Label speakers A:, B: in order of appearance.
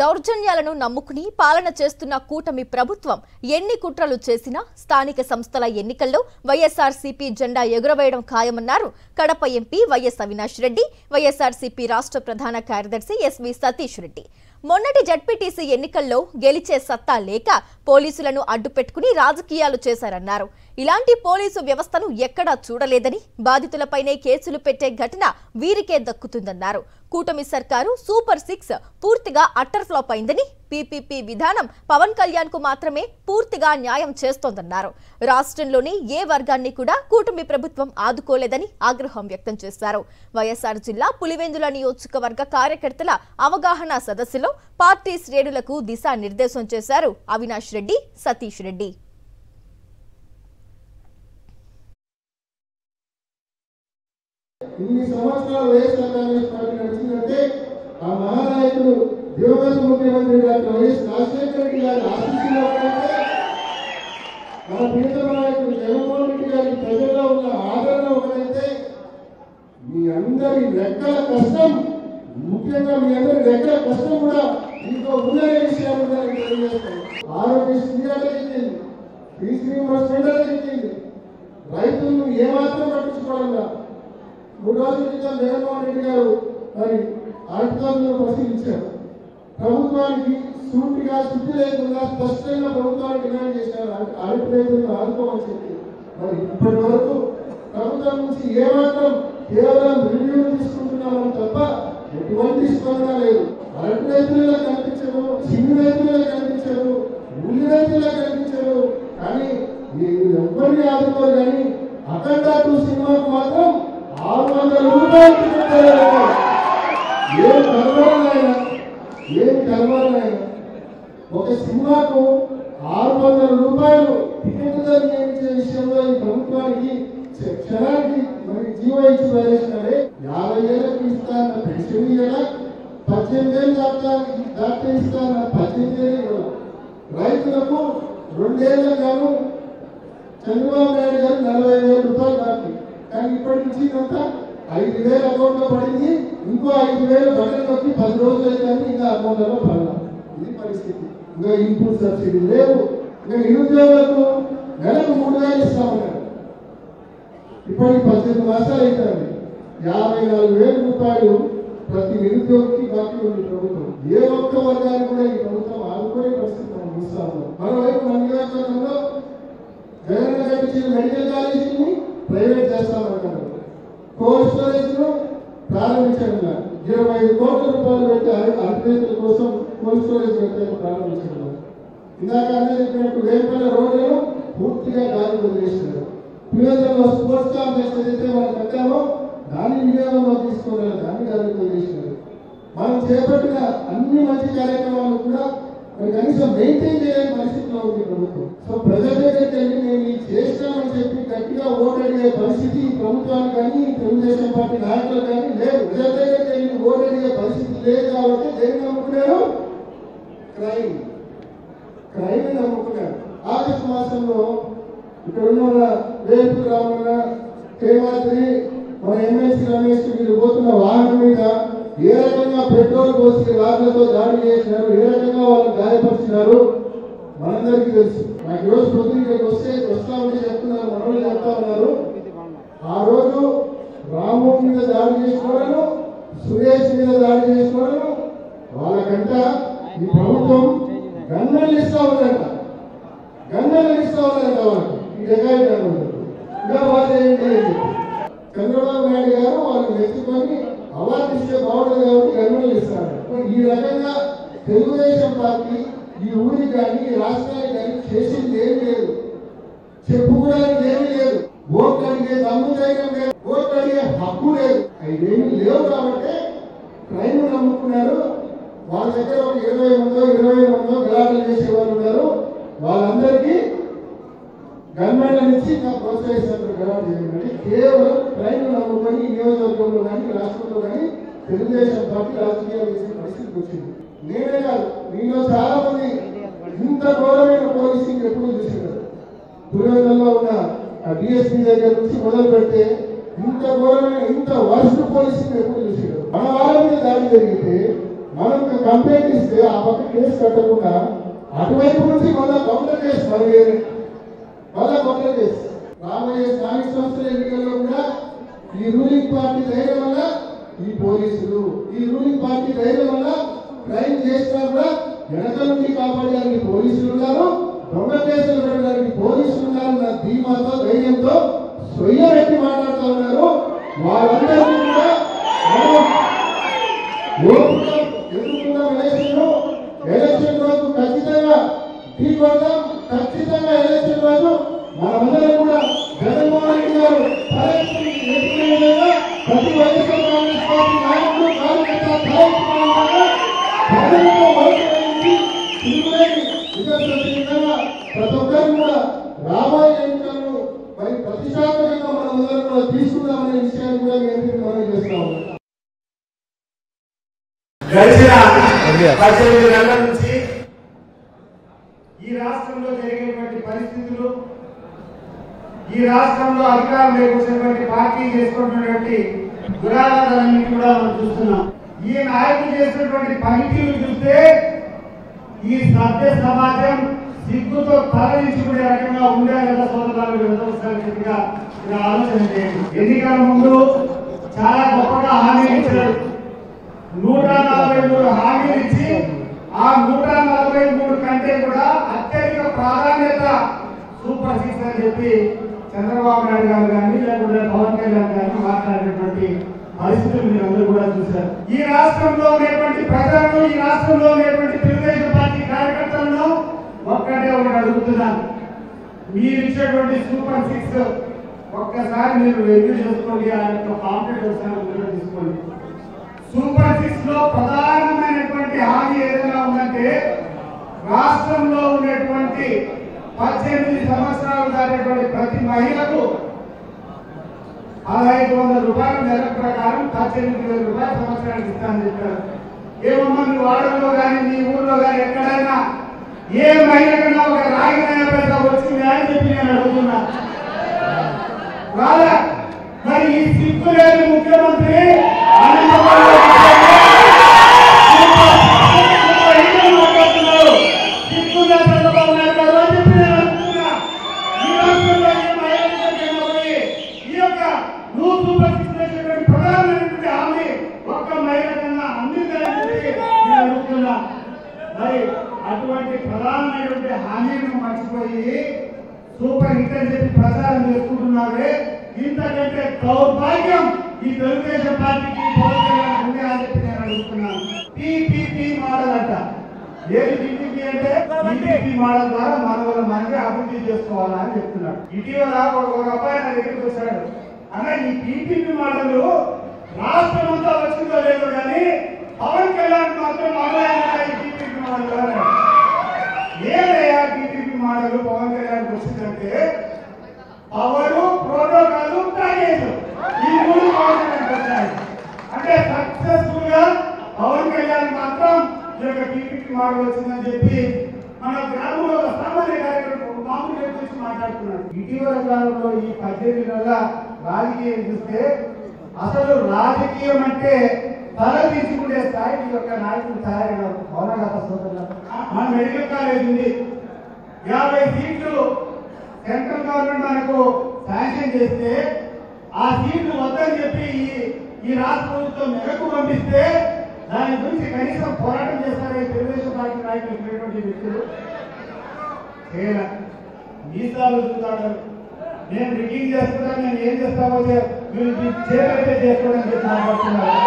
A: దౌర్జన్యాలను నమ్ముకుని పాలన చేస్తున్న కూటమి ప్రభుత్వం ఎన్ని కుట్రలు చేసినా స్థానిక సంస్థల ఎన్నికల్లో వైఎస్ఆర్సీపీ జెండా ఎగురవేయడం ఖాయమన్నారు కడప ఎంపీ వైఎస్ అవినాష్ రెడ్డి, వైఎస్ఆర్సీపీ రాష్ట్ర ప్రధాన కార్యదర్శి ఎస్వి సతీష్ రెడ్డి. మొన్నటి జడ్పీటీసీ ఎన్నికల్లో గెలిచే సత్తా లేక పోలీసులను అడ్డుపెట్టుకుని రాజకీయాలు చేశారన్నారు. ఇలాంటి పోలీసు వ్యవస్థను ఎక్కడా చూడలేదని, బాధితులపైనే కేసులు పెట్టే ఘటన వీరికే దక్కుతుందన్నారు. కూటమి సర్కారు సూపర్ 6 పూర్తిగా అట్టర్ ఫ్లాప్ అయిందని, పీపీపీ విధానం పవన్ కళ్యాణ్ కు మాత్రమే పూర్తిగా న్యాయం చేస్తోందన్నారు. రాష్ట్రంలోని ఏ వర్గాన్ని కూడా కూటమి ప్రభుత్వం ఆదుకోలేదని ఆగ్రహం వ్యక్తం చేశారు. వైఎస్ఆర్ జిల్లా పులివెందుల నియోజకవర్గ కార్యకర్తల అవగాహన సదస్సులో పార్టీ శ్రేణులకు దిశానిర్దేశం చేశారు అవినాష్ రెడ్డి, సతీష్ రెడ్డి.
B: ఇన్ని సంవత్సరాలు వైఎస్ఆర్ కాంగ్రెస్ పార్టీ నడిచిందంటే ఆ మహానాయకుడు దివంగత ముఖ్యమంత్రి డాక్టర్ వైఎస్ రాజశేఖర రెడ్డి గారి ఆశీస్సులో ఉంటే, మన ప్రియతమ నాయకుడు జగన్మోహన్ రెడ్డి గారి ప్రజల్లో ఉన్న ఆదరణ ఒకటైతే, మీ అందరి రెక్కల కష్టం, ముఖ్యంగా మీ అందరి రెక్కల కష్టం కూడా ఇంకో ఉందనే విషయాన్ని తెలియజేస్తాను. ఆరోగ్యశ్రీ ఇచ్చింది, శ్రీ ఇచ్చింది, రైతులను ఏమాత్రం పట్టించుకోవాలన్నా 3 రోజుల క్రితం జగన్మోహన్ రెడ్డి గారు మరి అధికారులను పరిశీలించారు. ప్రభుత్వానికి సూటిగా శుద్ధి లేకుండా స్పష్టంగా ప్రభుత్వానికి డిమాండ్ చేశారు, అరటి రైతులను ఆదుకోమని చెప్పి. మరి ఇప్పటి వరకు ప్రభుత్వం నుంచి ఏమాత్రం కేవలం రివ్యూలు తీసుకుంటున్నామని తప్ప ఎటువంటి స్పందన లేదు. అరటి రైతులలో కనిపించదు, చిన్ని రైతులలో కనిపించదు, ఉల్లి రైతులలో కనిపించదు. కానీ మీరు ఎవరిని ఆదుకోరు. కానీ అఖండ 2 సినిమాకు మాత్రం 600 రూపాయలు ఏం కలవాలైనా ఒక సినిమాకు 600 రూపాయలు టికెట్ ధర నియమించే విషయంలో ఈ ప్రభుత్వానికి క్షణానికి మరి జీవో ఇచ్చి వేరేసినారే. 50 ఏళ్ళకి ఇస్తాన్న పెన్షన్ ఇవ్వాలా, 18 ఏళ్ళు దాటితే ఇస్తాన్న 18 ఏళ్ళు ఇవ్వాలి. రైతులకు 2 ఏళ్ళకు గాను చంద్రబాబు నాయుడు గారు 45,000 రూపాయలు దాటి, కానీ ఇప్పటి నుంచి ఇదంతా 5,000 అకౌంట్ లో పడింది. ఇంకో 5,000 బటన్ నొక్కి 10 రోజులు అయితే ఇంకా అకౌంట్లలో పడాలి. ఇది పరిస్థితి. ఇంకా ఇన్పుట్ సబ్సిడీ లేవు. ఇంకా నిరుద్యోగులకు నెలకు 3,000 ఇస్తామన్నారు. ఇప్పటికి 18 మాసాలు అవుతుంది. 54,000 రూపాయలు ప్రతి నిరుద్యోగికి బాకీ ఉంది ప్రభుత్వం. ఏ ఒక్క వర్గాన్ని కూడా ఈ ప్రభుత్వం ఆదుకునే పరిస్థితి మనం చూస్తాము. మరోవైపు మన నియోజకవర్గంలో జగన్ కట్టించిన మెడికల్ కాలేజీని ప్రైవేట్ చేస్తామంటారు. కోల్డ్ స్టోరేజ్ ను ప్రారంభించడం 25 కోట్ల రూపాయలు పెట్టి అధికారుల కోసం కోల్డ్ స్టోరేజ్ ప్రారంభించడం. ఇందాక అన్నీ చెప్పినట్టు వేపల రోడ్లను పూర్తిగా గాలి వదిలేసినారు. పిల్లలలో స్పోర్ట్స్ కాంప్లెక్స్ ఏదైతే మనం కట్టామో దాన్ని వినియోగంలో తీసుకోవాలి, దాన్ని గాలి వదిలేసినారు. మనం చేపట్టిన అన్ని మంచి కార్యక్రమాలు కూడా కనీసం మెయింటైన్ చేయలేని పరిస్థితిలో ఉంది ప్రభుత్వం. సో ప్రజల దగ్గరికి వెళ్ళి నేను ఇది చేస్తామని చెప్పి గట్టిగా ఓటు అడిగే పరిస్థితి ప్రభుత్వానికి కానీ తెలుగుదేశం పార్టీ నాయకులకు కానీ లేదు. ప్రజల దగ్గరికి వెళ్ళి ఓటు అడిగే పరిస్థితి లేదు. కాబట్టి దేన్ని నమ్ముకున్నారు? క్రైమ్ నమ్ముకున్నారు. ఆగస్టు మాసంలో ఇక్కడ ఉన్న వేపు రామన్న, కేమాద్రి, మన ఎమ్మెల్సీ రమేష్ వీళ్ళు పోతున్న వాహనం మీద ఏ రకంగా పెట్రోల్ పోసి రాళ్లతో దాడి చేసినారు, ఏ రకంగా వాళ్ళని గాయపరిచినారు మనందరికీ తెలుసు. నాకు ఈరోజు పొద్దున్నకి వస్తా ఉంటే చెప్తున్నారు, మనోళ్ళు చెప్తా ఉన్నారు. ఆ రోజు రాము మీద దాడి చేసిన వాళ్ళను, సురేష్ మీద దాడి చేసిన వాళ్ళను వాళ్ళకంట ఈ ప్రభుత్వం గన్నలు ఇస్తా ఉందంట. వాళ్ళకి ఈ డెకాయిట్ ఇంకా వాళ్ళు ఏంటి అని చెప్పి చంద్రబాబు నాయుడు గారు వాళ్ళని మెచ్చుకొని అవార్డు ఇస్తే బాగుంటుంది కాబట్టి గన్నులు ఇస్తారు. ఈ రకంగా తెలుగుదేశం పార్టీ ఈ ఊరికి కానీ ఈ రాష్ట్రానికి కానీ చేసింది ఏమీ లేదు, చెప్పుకోవడానికి ఏమీ లేదు. ఓట్లు అడిగే దమ్ము చేయడం లేదు, ఓట్లు అడిగే హక్కు లేదు. అవేమీ లేవు కాబట్టి క్రైమ్ నమ్ముకున్నారు. వాళ్ళ దగ్గర ఒక 20 మందో గలాటలు చేసే వాళ్ళు ఉన్నారు. వాళ్ళందరికీ గవర్నమెంట్ నుంచి ఇంకా ప్రోత్సహిస్తారు గలాట చేయాలని. కేవలం క్రైమ్ నమ్ముకొని ఈ నియోజకవర్గంలో కానీ రాష్ట్రంలో కానీ తెలుగుదేశం పార్టీ రాజకీయాలు చేసే పరిస్థితికి వచ్చింది. నేనే కాదు, మీలో చాలా మంది ఇంత ఘోరమైన పోలీసింగ్ ఎప్పుడు చూసినారు. పులివెందులలో ఉన్న డిఎస్పీ దగ్గర నుంచి మొదలు పెడితే ఇంత ఘోరమైన ఇంత వర్స్ట్ పోలీసింగ్ ఎప్పుడు చూసినారు. మన వాళ్ళ మీద దాడి జరిగితే మనం కంప్లైంట్ ఇస్తే ఆ పక్క కేసు కట్టకుండా అటువైపు నుంచి మళ్ళా కౌంటర్ కేసు మళ్ళా కౌంటర్ కేసు రాబోయే స్థానిక సంస్థల ఎన్నికల్లో కూడా ఈ రూలింగ్ పార్టీ ధైర్యం వల్ల ఈ పోలీసులు ఈ రూలింగ్ పార్టీ ధైర్యం వల్ల క్రైమ్ చేసినా కూడా వెనక నుండి కాపాడడానికి పోలీసులు ఉన్నారు, దొంగ కేసులు పెట్టడానికి పోలీసులు ఉన్నారు. నా ధీమాతో ధైర్యంతో స్వయం వ్యక్తి మాట్లాడుతూ ఉన్నారు. వాళ్ళందరినీ కూడా ఎలక్షన్ రోజు ఖచ్చితంగా ఢీకొడతాం. ఖచ్చితంగా ఎలక్షన్ రోజు మనమందరం కూడా జగన్మోహన్ రెడ్డి గారు ప్రతి వైఎస్ఆర్ కాంగ్రెస్ పార్టీ నాయకులు కార్యకర్త ప్రతి ఒక్కరు కూడా రాబోయే ఎన్నికలను మరి ప్రతిష్టాత్మకంగా మనమందరం కూడా తీసుకుందామనే విషయాన్ని కూడా మేము మనం చేస్తా ఉన్నాం.
C: గడిచిన 18 నెలల నుంచి ఈ రాష్ట్రంలో జరిగేటువంటి పరిస్థితులు, ఈ రాష్ట్రంలో అధికారం లేకొచ్చినటువంటి పార్టీ చేసుకున్నటువంటి దురాగతాలన్నీ కూడా మనం చూస్తున్నాం. ఈ నాయకులు చేసినటువంటి పనితీరు చూస్తే ఈ సభ్య సమాజం సిగ్గుతో తలదించుకునే రకంగా ఉండే కదా సోదరులుగా ఆలోచన చేయండి. ఎన్నికల ముందు చాలా గొప్పగా హామీ ఇచ్చారు. 143 హామీలు ఇచ్చి ఆ 143 కంటే కూడా అత్యధిక ప్రాధాన్యత సూపర్ 6 అని చెప్పి చంద్రబాబు నాయుడు గారు కానీ లేకుంటే పవన్ కళ్యాణ్ గారిని మాట్లాడినటువంటి పరిస్థితులు మీరు అందరూ కూడా చూశారు. ఈ రాష్ట్రంలో ఉన్నటువంటి ప్రజలను, ఈ రాష్ట్రంలో ఉన్నటువంటి తెలుగుదేశం పార్టీ కార్యకర్తలను ఒక్కటే ఒకటి అడుగుతున్నాను. మీరు ఇచ్చేటువంటి సూపర్ 6 ఒక్కసారి మీరు రివ్యూ చేసుకోండి. ఆ యొక్క కాంప్లీట్ ఒకసారి తీసుకోండి. సూపర్ 6 లో ప్రధానమైనటువంటి హామీ ఏదైనా ఉందంటే రాష్ట్రంలో ఉన్నటువంటి 18 సంవత్సరాలు దాటేటువంటి ప్రతి మహిళకు 1500 రూపాయల నెల ప్రకారం 18,000 రూపాయల సంవత్సరానికి ఇస్తానని చెప్పారు. ఏమమ్మా మీ వాడలో కానీ మీ ఊర్లో కానీ ఎక్కడైనా ఏ మహిళకన్నా ఒక రాగి నయా వచ్చింది అని చెప్పి నేను అడుగుతున్నా. రాదా? మరి ఈ సిగ్గు లేని ముఖ్యమంత్రి ప్రధానమైనటువంటి హామీ ఒక్క మహిళ కన్నా అడుగుతున్నా. మరి అటువంటి ప్రధానమైనటువంటి హామీని మర్చిపోయి సూపర్ హిట్ అని చెప్పి ప్రచారం చేసుకుంటున్నారే. ఇంతకంటే దౌర్భాగ్యం ఈ తెలుగుదేశం పార్టీకి ఉంది అని చెప్పి నేను అడుగుతున్నాను. పీపీపీ మోడల్ అంట. ఏది పీపీపీ అంటే పీపీపీ మోడల్ ద్వారా మనకి అభివృద్ధి చేసుకోవాలా అని చెప్తున్నాడు. ఇటీవల ఒక అబ్బాయి నా దగ్గరికి వచ్చాడు. అన్న ఈ పీపీపీ మోడల్ రాష్ట్రం అంతా వచ్చిందో లేదో కానీ పవన్ కళ్యాణ్ మాత్రం ఈ పీపీపీ మోడల్ ఏదయ్యా పీపీపీ మోడల్ పవన్ కళ్యాణ్ వచ్చిందంటే పవరు, ప్రోటోకాల్, ప్యాకేజ్ ఈ 3 పవన్ కళ్యాణ్ వచ్చాయి. అంటే సక్సెస్ఫుల్ గా పవన్ కళ్యాణ్ మాత్రం ఈ యొక్క పీపీపీ మోడల్ వచ్చిందని చెప్పి మన గ్రామంలో సామాన్య కార్యక్రమం మామూలు గురించి మాట్లాడుతున్నాడు. ఇటీవల కాలంలో ఈ 18 నెలల రాజకీయం చూస్తే అసలు రాజకీయం అంటే తల తీసుకునే స్థాయికి యొక్క నాయకులు తయారైనారు. అవునగత సోదరులు, మన మెడికల్ కాలేజ్ ఉంది. 50 సీట్లు సెంట్రల్ గవర్నమెంట్ మనకు శాంక్షన్ చేస్తే ఆ సీట్లు వద్దని చెప్పి ఈ రాష్ట్ర ప్రభుత్వం మెరకు పంపిస్తే దాని గురించి కనీసం పోరాటం చేస్తారే తెలుగుదేశం పార్టీ నాయకులు ఇచ్చినటువంటి వ్యక్తులు చేయలే. మీసాలు చూస్తాడు, నేను రిగింగ్ చేస్తున్నాను, నేను ఏం చేస్తామో మీరు చేపట్టే చేసుకోవడం చెప్పి మాట్లాడుతున్నారు.